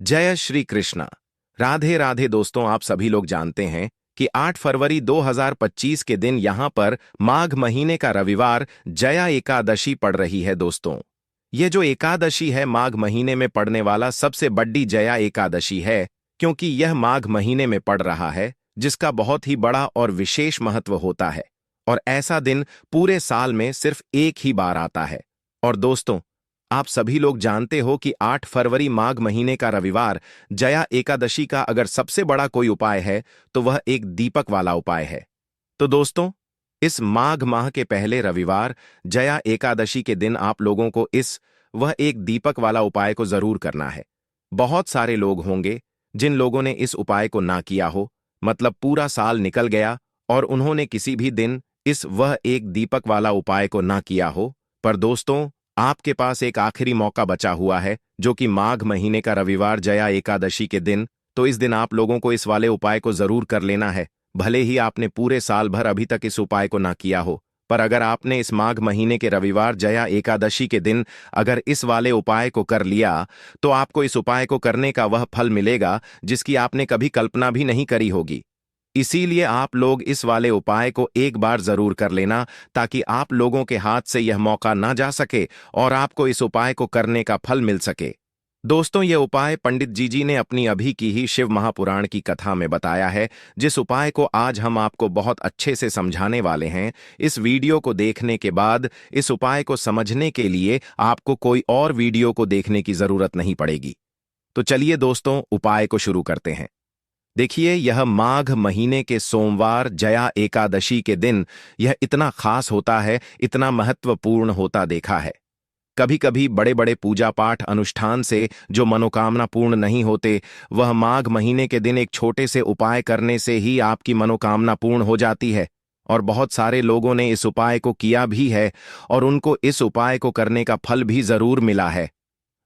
जय श्री कृष्णा। राधे राधे दोस्तों, आप सभी लोग जानते हैं कि 8 फरवरी 2025 के दिन यहां पर माघ महीने का रविवार जया एकादशी पड़ रही है। दोस्तों, ये जो एकादशी है माघ महीने में पड़ने वाला सबसे बड़ी जया एकादशी है, क्योंकि यह माघ महीने में पड़ रहा है, जिसका बहुत ही बड़ा और विशेष महत्व होता है। और ऐसा दिन पूरे साल में सिर्फ एक ही बार आता है। और दोस्तों, आप सभी लोग जानते हो कि 8 फरवरी माघ महीने का रविवार जया एकादशी का अगर सबसे बड़ा कोई उपाय है तो वह एक दीपक वाला उपाय है। तो दोस्तों, इस माघ माह के पहले रविवार जया एकादशी के दिन आप लोगों को वह एक दीपक वाला उपाय को जरूर करना है। बहुत सारे लोग होंगे जिन लोगों ने इस उपाय को ना किया हो, मतलब पूरा साल निकल गया और उन्होंने किसी भी दिन वह एक दीपक वाला उपाय को ना किया हो। पर दोस्तों, आपके पास एक आखिरी मौका बचा हुआ है, जो कि माघ महीने का रविवार जया एकादशी के दिन। तो इस दिन आप लोगों को इस वाले उपाय को जरूर कर लेना है, भले ही आपने पूरे साल भर अभी तक इस उपाय को ना किया हो। पर अगर आपने इस माघ महीने के रविवार जया एकादशी के दिन अगर इस वाले उपाय को कर लिया, तो आपको इस उपाय को करने का वह फल मिलेगा जिसकी आपने कभी कल्पना भी नहीं करी होगी। इसीलिए आप लोग इस वाले उपाय को एक बार जरूर कर लेना, ताकि आप लोगों के हाथ से यह मौका ना जा सके और आपको इस उपाय को करने का फल मिल सके। दोस्तों, यह उपाय पंडित जी ने अपनी अभी की ही शिव महापुराण की कथा में बताया है, जिस उपाय को आज हम आपको बहुत अच्छे से समझाने वाले हैं। इस वीडियो को देखने के बाद इस उपाय को समझने के लिए आपको कोई और वीडियो को देखने की जरूरत नहीं पड़ेगी। तो चलिए दोस्तों, उपाय को शुरू करते हैं। देखिए, यह माघ महीने के सोमवार जया एकादशी के दिन यह इतना खास होता है, इतना महत्वपूर्ण होता देखा है। कभी कभी बड़े बड़े पूजा पाठ अनुष्ठान से जो मनोकामना पूर्ण नहीं होते, वह माघ महीने के दिन एक छोटे से उपाय करने से ही आपकी मनोकामना पूर्ण हो जाती है। और बहुत सारे लोगों ने इस उपाय को किया भी है और उनको इस उपाय को करने का फल भी जरूर मिला है।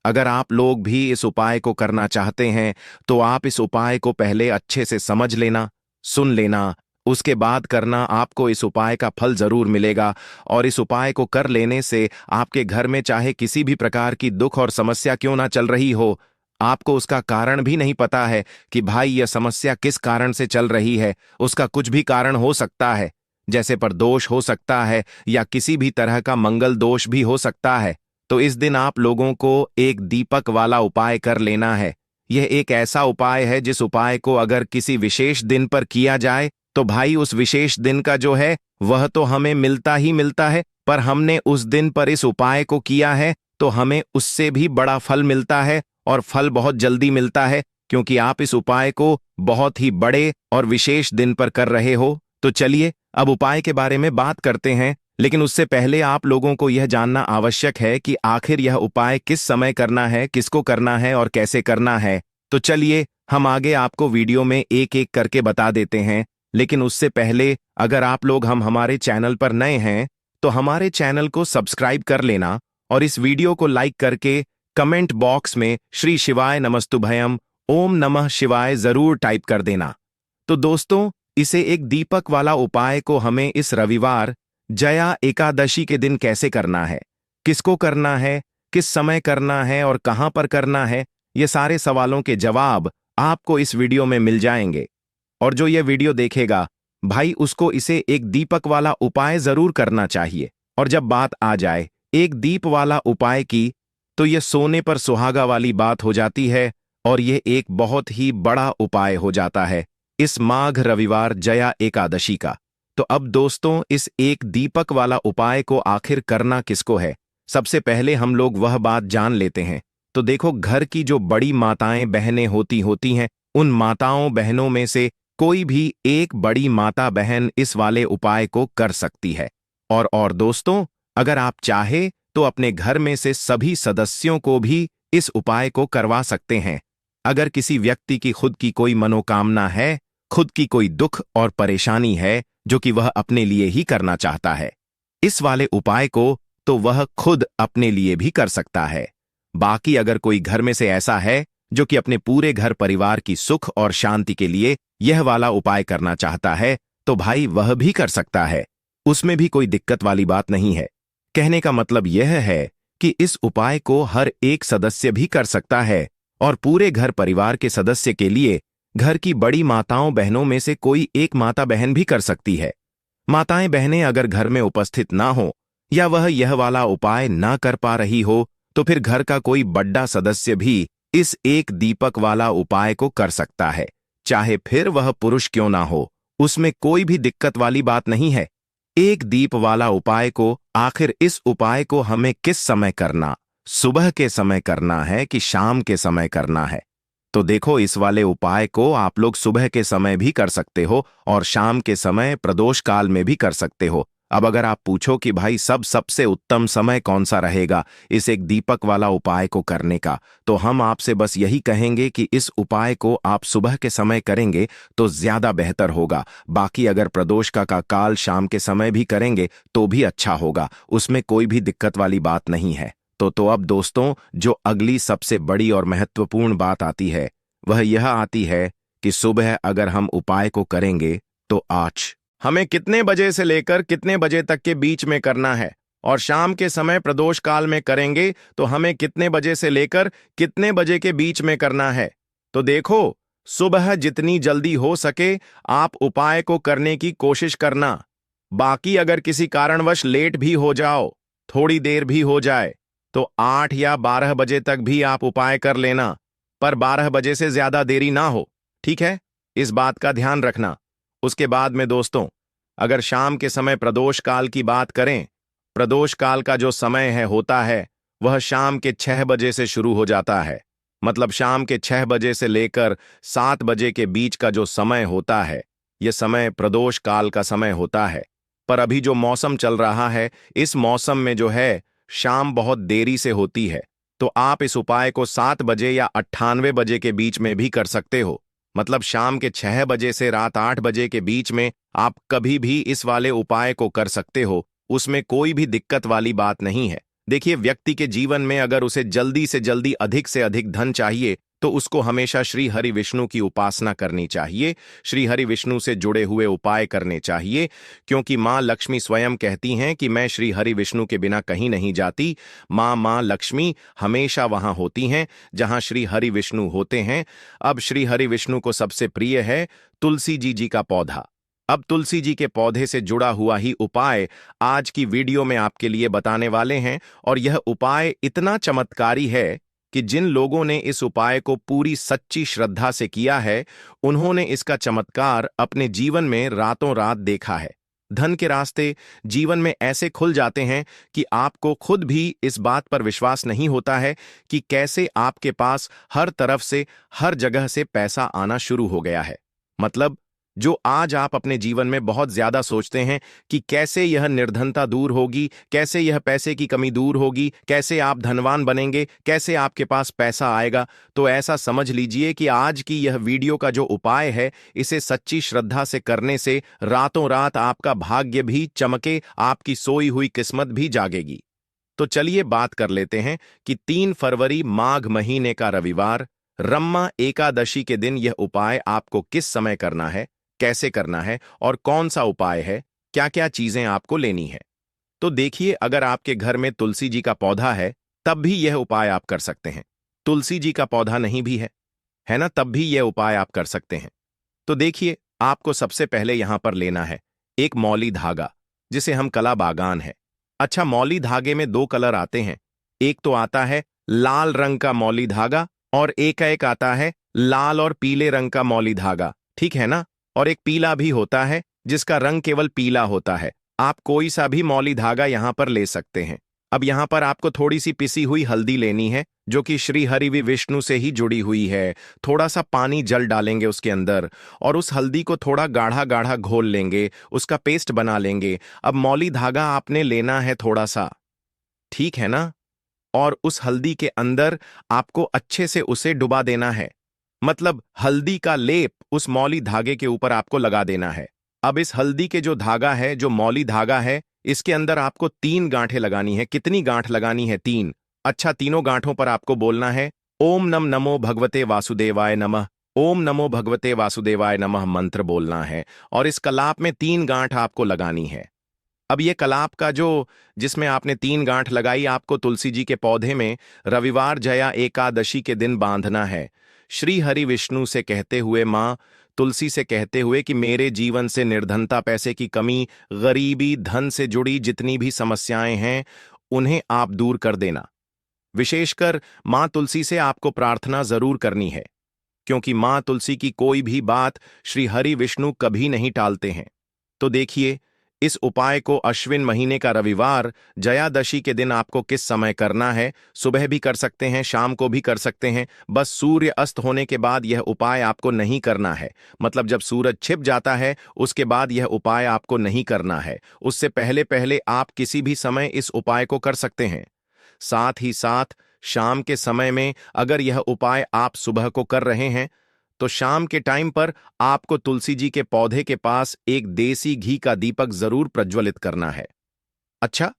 अगर आप लोग भी इस उपाय को करना चाहते हैं तो आप इस उपाय को पहले अच्छे से समझ लेना, सुन लेना, उसके बाद करना। आपको इस उपाय का फल जरूर मिलेगा। और इस उपाय को कर लेने से आपके घर में चाहे किसी भी प्रकार की दुख और समस्या क्यों ना चल रही हो, आपको उसका कारण भी नहीं पता है कि भाई यह समस्या किस कारण से चल रही है, उसका कुछ भी कारण हो सकता है, जैसे पर दोष हो सकता है या किसी भी तरह का मंगल दोष भी हो सकता है। तो इस दिन आप लोगों को एक दीपक वाला उपाय कर लेना है। यह एक ऐसा उपाय है जिस उपाय को अगर किसी विशेष दिन पर किया जाए तो भाई उस विशेष दिन का जो है वह तो हमें मिलता ही मिलता है, पर हमने उस दिन पर इस उपाय को किया है तो हमें उससे भी बड़ा फल मिलता है, और फल बहुत जल्दी मिलता है, क्योंकि आप इस उपाय को बहुत ही बड़े और विशेष दिन पर कर रहे हो। तो चलिए अब उपाय के बारे में बात करते हैं, लेकिन उससे पहले आप लोगों को यह जानना आवश्यक है कि आखिर यह उपाय किस समय करना है, किसको करना है और कैसे करना है। तो चलिए हम आगे आपको वीडियो में एक एक करके बता देते हैं। लेकिन उससे पहले अगर आप लोग हमारे चैनल पर नए हैं तो हमारे चैनल को सब्सक्राइब कर लेना और इस वीडियो को लाइक करके कमेंट बॉक्स में श्री शिवाय नमस्तुभयम, ओम नमः शिवाय जरूर टाइप कर देना। तो दोस्तों, इसे एक दीपक वाला उपाय को हमें इस रविवार जया एकादशी के दिन कैसे करना है, किसको करना है, किस समय करना है और कहां पर करना है, ये सारे सवालों के जवाब आपको इस वीडियो में मिल जाएंगे। और जो ये वीडियो देखेगा भाई, उसको इसे एक दीपक वाला उपाय जरूर करना चाहिए। और जब बात आ जाए एक दीप वाला उपाय की, तो यह सोने पर सुहागा वाली बात हो जाती है और यह एक बहुत ही बड़ा उपाय हो जाता है इस माघ रविवार जया एकादशी का। तो अब दोस्तों, इस एक दीपक वाला उपाय को आखिर करना किसको है, सबसे पहले हम लोग वह बात जान लेते हैं। तो देखो, घर की जो बड़ी माताएं बहनें होती हैं, उन माताओं बहनों में से कोई भी एक बड़ी माता बहन इस वाले उपाय को कर सकती है। और दोस्तों, अगर आप चाहे तो अपने घर में से सभी सदस्यों को भी इस उपाय को करवा सकते हैं। अगर किसी व्यक्ति की खुद की कोई मनोकामना है, खुद की कोई दुख और परेशानी है जो कि वह अपने लिए ही करना चाहता है इस वाले उपाय को, तो वह खुद अपने लिए भी कर सकता है। बाकी अगर कोई घर में से ऐसा है जो कि अपने पूरे घर परिवार की सुख और शांति के लिए यह वाला उपाय करना चाहता है, तो भाई वह भी कर सकता है, उसमें भी कोई दिक्कत वाली बात नहीं है। कहने का मतलब यह है कि इस उपाय को हर एक सदस्य भी कर सकता है और पूरे घर परिवार के सदस्य के लिए घर की बड़ी माताओं बहनों में से कोई एक माता बहन भी कर सकती है। माताएं बहनें अगर घर में उपस्थित ना हो या वह यह वाला उपाय ना कर पा रही हो तो फिर घर का कोई बड़ा सदस्य भी इस एक दीपक वाला उपाय को कर सकता है, चाहे फिर वह पुरुष क्यों ना हो। उसमें कोई भी दिक्कत वाली बात नहीं है। एक दीप वाला उपाय को आखिर इस उपाय को हमें किस समय करना, सुबह के समय करना है कि शाम के समय करना है? तो देखो, इस वाले उपाय को आप लोग सुबह के समय भी कर सकते हो और शाम के समय प्रदोष काल में भी कर सकते हो। अब अगर आप पूछो कि भाई सबसे उत्तम समय कौन सा रहेगा इस एक दीपक वाला उपाय को करने का, तो हम आपसे बस यही कहेंगे कि इस उपाय को आप सुबह के समय करेंगे तो ज्यादा बेहतर होगा। बाकी अगर प्रदोष का काल शाम के समय भी करेंगे तो भी अच्छा होगा, उसमें कोई भी दिक्कत वाली बात नहीं है। तो अब दोस्तों, जो अगली सबसे बड़ी और महत्वपूर्ण बात आती है वह यह आती है कि सुबह अगर हम उपाय को करेंगे तो आज हमें कितने बजे से लेकर कितने बजे तक के बीच में करना है, और शाम के समय प्रदोष काल में करेंगे तो हमें कितने बजे से लेकर कितने बजे के बीच में करना है। तो देखो, सुबह जितनी जल्दी हो सके आप उपाय को करने की कोशिश करना। बाकी अगर किसी कारणवश लेट भी हो जाओ, थोड़ी देर भी हो जाए, तो 8 या 12 बजे तक भी आप उपाय कर लेना, पर 12 बजे से ज्यादा देरी ना हो, ठीक है? इस बात का ध्यान रखना। उसके बाद में दोस्तों, अगर शाम के समय प्रदोष काल की बात करें, प्रदोष काल का जो समय होता है वह शाम के 6 बजे से शुरू हो जाता है। मतलब शाम के 6 बजे से लेकर 7 बजे के बीच का जो समय होता है, यह समय प्रदोष काल का समय होता है। पर अभी जो मौसम चल रहा है, इस मौसम में जो है शाम बहुत देरी से होती है, तो आप इस उपाय को 7 बजे या 98 बजे के बीच में भी कर सकते हो। मतलब शाम के 6 बजे से रात 8 बजे के बीच में आप कभी भी इस वाले उपाय को कर सकते हो, उसमें कोई भी दिक्कत वाली बात नहीं है। देखिए, व्यक्ति के जीवन में अगर उसे जल्दी से जल्दी अधिक से अधिक धन चाहिए तो उसको हमेशा श्री हरि विष्णु की उपासना करनी चाहिए, श्री हरि विष्णु से जुड़े हुए उपाय करने चाहिए, क्योंकि माँ लक्ष्मी स्वयं कहती हैं कि मैं श्री हरि विष्णु के बिना कहीं नहीं जाती। माँ लक्ष्मी हमेशा वहां होती हैं जहां श्री हरि विष्णु होते हैं। अब श्री हरि विष्णु को सबसे प्रिय है तुलसी जी का पौधा। अब तुलसी जी के पौधे से जुड़ा हुआ ही उपाय आज की वीडियो में आपके लिए बताने वाले हैं, और यह उपाय इतना चमत्कारी है कि जिन लोगों ने इस उपाय को पूरी सच्ची श्रद्धा से किया है, उन्होंने इसका चमत्कार अपने जीवन में रातों रात देखा है। धन के रास्ते जीवन में ऐसे खुल जाते हैं कि आपको खुद भी इस बात पर विश्वास नहीं होता है कि कैसे आपके पास हर तरफ से, हर जगह से पैसा आना शुरू हो गया है। मतलब जो आज आप अपने जीवन में बहुत ज्यादा सोचते हैं कि कैसे यह निर्धनता दूर होगी, कैसे यह पैसे की कमी दूर होगी, कैसे आप धनवान बनेंगे, कैसे आपके पास पैसा आएगा, तो ऐसा समझ लीजिए कि आज की यह वीडियो का जो उपाय है, इसे सच्ची श्रद्धा से करने से रातों रात आपका भाग्य भी चमके, आपकी सोई हुई किस्मत भी जागेगी। तो चलिए बात कर लेते हैं कि 3 फरवरी माघ महीने का रविवार रम्मा एकादशी के दिन यह उपाय आपको किस समय करना है, कैसे करना है और कौन सा उपाय है, क्या क्या चीजें आपको लेनी है। तो देखिए, अगर आपके घर में तुलसी जी का पौधा है तब भी यह उपाय आप कर सकते हैं। तुलसी जी का पौधा नहीं भी है ना, तब भी यह उपाय आप कर सकते हैं। तो देखिए, आपको सबसे पहले यहां पर लेना है एक मौली धागा, जिसे हम कला बागान है। अच्छा, मौली धागे में 2 कलर आते हैं। एक तो आता है लाल रंग का मौली धागा और एक आता है लाल और पीले रंग का मौली धागा, ठीक है ना। और एक पीला भी होता है जिसका रंग केवल पीला होता है। आप कोई सा भी मौली धागा यहां पर ले सकते हैं। अब यहां पर आपको थोड़ी सी पिसी हुई हल्दी लेनी है, जो कि श्री हरि विष्णु से ही जुड़ी हुई है। थोड़ा सा पानी जल डालेंगे उसके अंदर और उस हल्दी को थोड़ा गाढ़ा गाढ़ा घोल लेंगे, उसका पेस्ट बना लेंगे। अब मौली धागा आपने लेना है थोड़ा सा, ठीक है ना। और उस हल्दी के अंदर आपको अच्छे से उसे डुबा देना है। मतलब हल्दी का लेप उस मौली धागे के ऊपर आपको लगा देना है। अब इस हल्दी के जो धागा है, जो मौली धागा है, इसके अंदर आपको 3 गांठें लगानी है। कितनी गांठ लगानी है? 3। अच्छा, तीनों गांठों पर आपको बोलना है ओम नमो भगवते वासुदेवाय नमः, ओम नमो भगवते वासुदेवाय नमः मंत्र बोलना है, और इस कलाप में 3 गांठ आपको लगानी है। अब ये कलाप का जो जिसमें आपने 3 गांठ लगाई, आपको तुलसी जी के पौधे में रविवार जया एकादशी के दिन बांधना है। श्री हरि विष्णु से कहते हुए, माँ तुलसी से कहते हुए कि मेरे जीवन से निर्धनता, पैसे की कमी, गरीबी, धन से जुड़ी जितनी भी समस्याएं हैं उन्हें आप दूर कर देना। विशेषकर माँ तुलसी से आपको प्रार्थना जरूर करनी है, क्योंकि माँ तुलसी की कोई भी बात श्री हरि विष्णु कभी नहीं टालते हैं। तो देखिए, इस उपाय को अश्विन महीने का रविवार जयादशी के दिन आपको किस समय करना है। सुबह भी कर सकते हैं, शाम को भी कर सकते हैं, बस सूर्य अस्त होने के बाद यह उपाय आपको नहीं करना है। मतलब जब सूरज छिप जाता है उसके बाद यह उपाय आपको नहीं करना है। उससे पहले पहले आप किसी भी समय इस उपाय को कर सकते हैं। साथ ही साथ शाम के समय में अगर यह उपाय आप सुबह को कर रहे हैं तो शाम के टाइम पर आपको तुलसी जी के पौधे के पास एक देसी घी का दीपक जरूर प्रज्वलित करना है। अच्छा,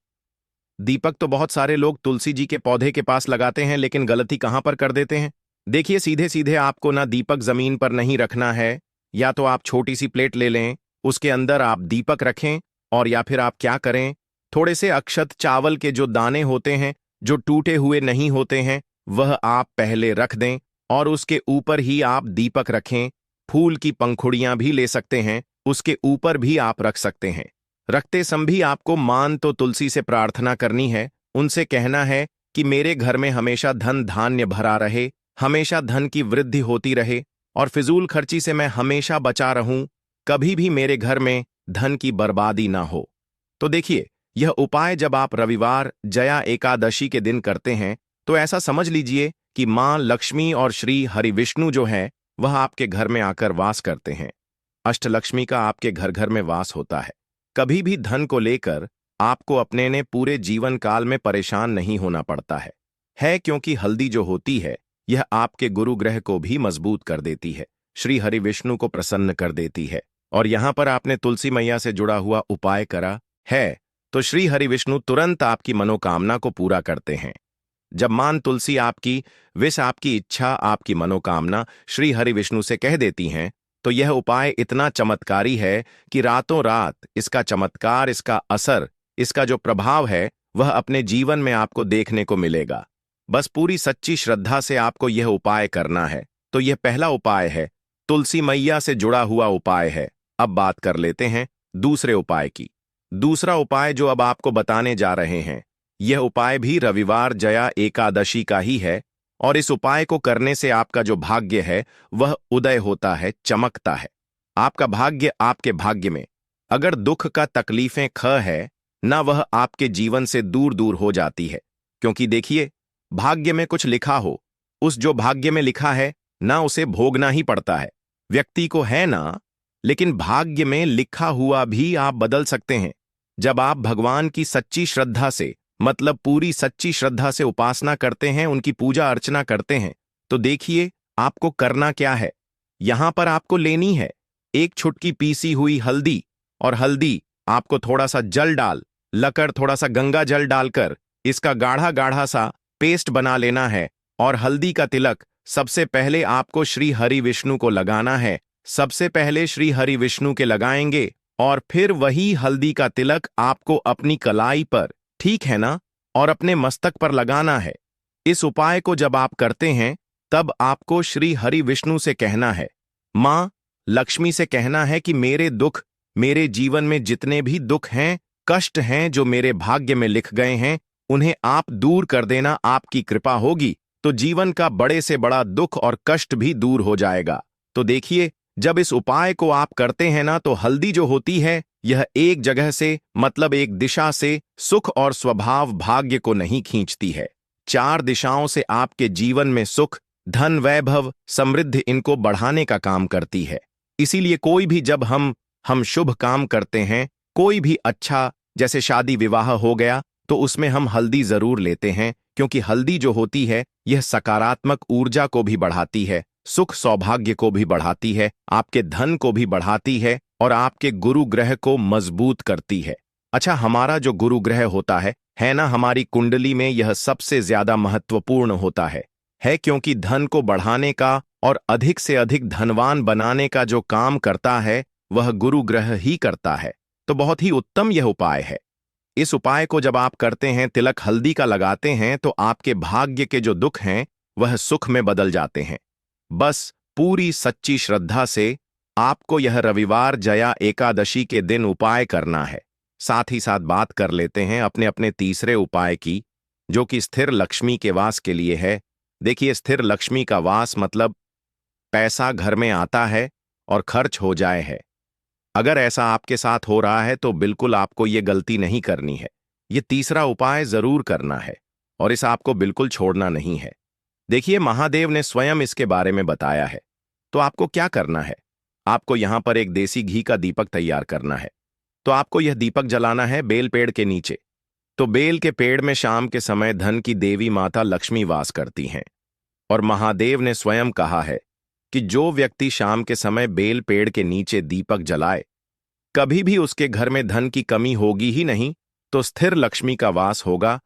दीपक तो बहुत सारे लोग तुलसी जी के पौधे के पास लगाते हैं, लेकिन गलती कहां पर कर देते हैं। देखिए, सीधे सीधे आपको ना दीपक जमीन पर नहीं रखना है, या तो आप छोटी सी प्लेट ले लें, उसके अंदर आप दीपक रखें, और या फिर आप क्या करें, थोड़े से अक्षत चावल के जो दाने होते हैं जो टूटे हुए नहीं होते हैं वह आप पहले रख दें, और उसके ऊपर ही आप दीपक रखें। फूल की पंखुड़ियां भी ले सकते हैं, उसके ऊपर भी आप रख सकते हैं। रखते समय भी आपको मान तो तुलसी से प्रार्थना करनी है, उनसे कहना है कि मेरे घर में हमेशा धन धान्य भरा रहे, हमेशा धन की वृद्धि होती रहे, और फिजूल खर्ची से मैं हमेशा बचा रहूं, कभी भी मेरे घर में धन की बर्बादी ना हो। तो देखिए, यह उपाय जब आप रविवार जया एकादशी के दिन करते हैं तो ऐसा समझ लीजिए कि मां लक्ष्मी और श्री हरि विष्णु जो है वह आपके घर में आकर वास करते हैं। अष्टलक्ष्मी का आपके घर घर में वास होता है। कभी भी धन को लेकर आपको अपने ने पूरे जीवन काल में परेशान नहीं होना पड़ता है क्योंकि हल्दी जो होती है यह आपके गुरु ग्रह को भी मजबूत कर देती है, श्री हरि विष्णु को प्रसन्न कर देती है। और यहां पर आपने तुलसी मैया से जुड़ा हुआ उपाय करा है तो श्री हरि विष्णु तुरंत आपकी मनोकामना को पूरा करते हैं। जब मान तुलसी आपकी विष, आपकी इच्छा, आपकी मनोकामना श्री हरि विष्णु से कह देती हैं तो यह उपाय इतना चमत्कारी है कि रातों रात इसका चमत्कार, इसका असर, इसका जो प्रभाव है वह अपने जीवन में आपको देखने को मिलेगा। बस पूरी सच्ची श्रद्धा से आपको यह उपाय करना है। तो यह पहला उपाय है, तुलसी मैया से जुड़ा हुआ उपाय है। अब बात कर लेते हैं दूसरे उपाय की। दूसरा उपाय जो अब आपको बताने जा रहे हैं यह उपाय भी रविवार जया एकादशी का ही है, और इस उपाय को करने से आपका जो भाग्य है वह उदय होता है, चमकता है। आपका भाग्य, आपके भाग्य में अगर दुख का तकलीफें ख है ना, वह आपके जीवन से दूर दूर हो जाती है। क्योंकि देखिए, भाग्य में कुछ लिखा हो, उस जो भाग्य में लिखा है ना उसे भोगना ही पड़ता है। व्यक्ति को है ना, लेकिन भाग्य में लिखा हुआ भी आप बदल सकते हैं। जब आप भगवान की सच्ची श्रद्धा से, मतलब पूरी सच्ची श्रद्धा से उपासना करते हैं, उनकी पूजा अर्चना करते हैं, तो देखिए आपको करना क्या है। यहां पर आपको लेनी है एक छुटकी पीसी हुई हल्दी, और हल्दी आपको थोड़ा सा जल लकर, थोड़ा सा गंगा जल डालकर इसका गाढ़ा गाढ़ा सा पेस्ट बना लेना है। और हल्दी का तिलक सबसे पहले आपको श्री हरि विष्णु को लगाना है। सबसे पहले श्री हरि विष्णु के लगाएंगे, और फिर वही हल्दी का तिलक आपको अपनी कलाई पर, ठीक है ना, और अपने मस्तक पर लगाना है। इस उपाय को जब आप करते हैं तब आपको श्री हरि विष्णु से कहना है, मां लक्ष्मी से कहना है कि मेरे दुख, मेरे जीवन में जितने भी दुख हैं, कष्ट हैं जो मेरे भाग्य में लिख गए हैं, उन्हें आप दूर कर देना। आपकी कृपा होगी तो जीवन का बड़े से बड़ा दुख और कष्ट भी दूर हो जाएगा। तो देखिए, जब इस उपाय को आप करते हैं ना, तो हल्दी जो होती है यह एक जगह से, मतलब एक दिशा से सुख और स्वभाव भाग्य को नहीं खींचती है। 4 दिशाओं से आपके जीवन में सुख, धन, वैभव, समृद्धि इनको बढ़ाने का काम करती है। इसीलिए कोई भी जब हम शुभ काम करते हैं, कोई भी अच्छा, जैसे शादी विवाह हो गया, तो उसमें हम हल्दी जरूर लेते हैं, क्योंकि हल्दी जो होती है यह सकारात्मक ऊर्जा को भी बढ़ाती है, सुख सौभाग्य को भी बढ़ाती है, आपके धन को भी बढ़ाती है, और आपके गुरु ग्रह को मजबूत करती है। अच्छा, हमारा जो गुरु ग्रह होता है ना, हमारी कुंडली में यह सबसे ज्यादा महत्वपूर्ण होता है क्योंकि धन को बढ़ाने का और अधिक से अधिक धनवान बनाने का जो काम करता है वह गुरु ग्रह ही करता है। तो बहुत ही उत्तम यह उपाय है। इस उपाय को जब आप करते हैं, तिलक हल्दी का लगाते हैं, तो आपके भाग्य के जो दुख हैं वह सुख में बदल जाते हैं। बस पूरी सच्ची श्रद्धा से आपको यह रविवार जया एकादशी के दिन उपाय करना है। साथ ही साथ बात कर लेते हैं अपने अपने तीसरे उपाय की, जो कि स्थिर लक्ष्मी के वास के लिए है। देखिए, स्थिर लक्ष्मी का वास मतलब पैसा घर में आता है और खर्च हो जाए है। अगर ऐसा आपके साथ हो रहा है तो बिल्कुल आपको ये गलती नहीं करनी है। ये तीसरा उपाय जरूर करना है और इस आपको बिल्कुल छोड़ना नहीं है। देखिए, महादेव ने स्वयं इसके बारे में बताया है। तो आपको क्या करना है? आपको यहां पर एक देसी घी का दीपक तैयार करना है। तो आपको यह दीपक जलाना है बेल पेड़ के नीचे। तो बेल के पेड़ में शाम के समय धन की देवी माता लक्ष्मी वास करती हैं। और महादेव ने स्वयं कहा है कि जो व्यक्ति शाम के समय बेल पेड़ के नीचे दीपक जलाए, कभी भी उसके घर में धन की कमी होगी ही नहीं, तो स्थिर लक्ष्मी का वास होगा